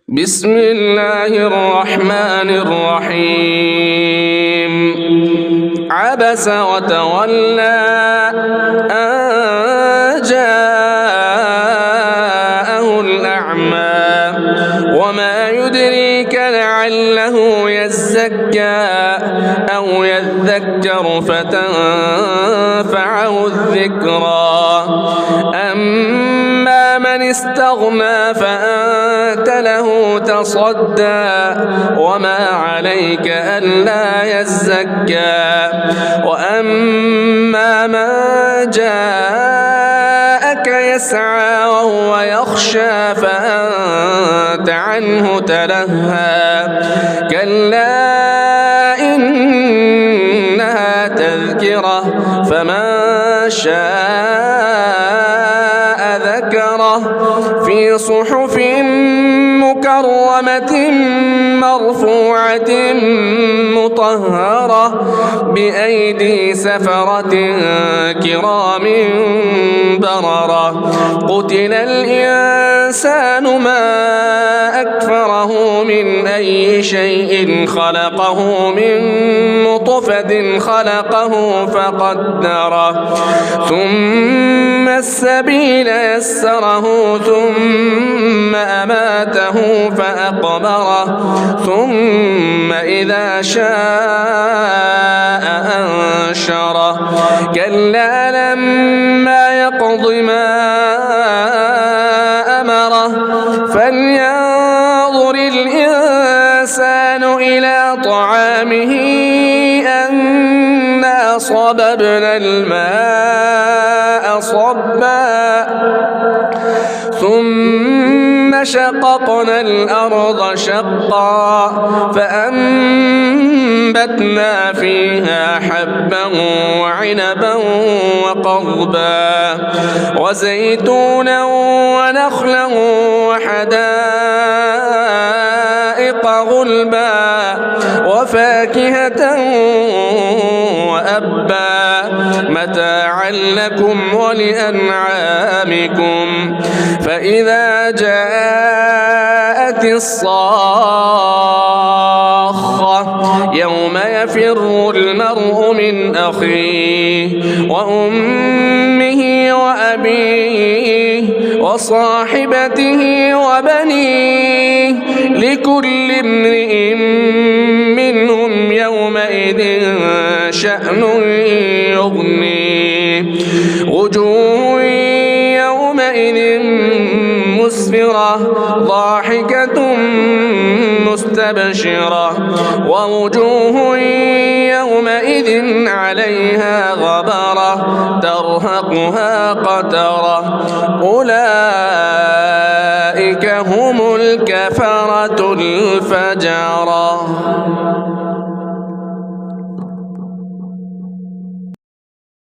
بسم الله الرحمن الرحيم عبس وتولى أن جاءه الأعمى وما يدريك لعله يزكى أو يذكر فتنفعه الذكرى أما من استغنى فأنت له تصدى وما عليك ألا يزكى وأما من جاءك يسعى وهو يخشى فأنت عنه تلهى كلا إنها تذكرة فمن شاء ذكره في صحف مكرمة مرفوعة مطهرة بأيدي سفرة كرام بررة قتل الإنسان ما أكفره من أي شيء خلقه من نطفة خلقه فقدره ثم السبيل يسره ثم أماته فأقبره ثم إذا شاء أنشره كلا لما يقض ما أمره فلينظر الإنسان إلى طعامه أنا صببنا الماء صبا ثم شققنا الأرض شقا فأنبتنا فيها حبا وعنبا وقضبا وزيتونا ونخلا وحدائق غلبا وفاكهة وأبا متاعا لكم ولأنعامكم فإذا جاءت الصاخة يوم يفر المرء من أخيه وأمه وأبيه وصاحبته وبنيه لكل امرئ منهم يومئذ شأن يغنيه وجوه يومئذ مسفرة ضاحكة مستبشرة ووجوه يومئذ عليها غبرة ترهقها قترة أولئك هم الكفرة الفجرة.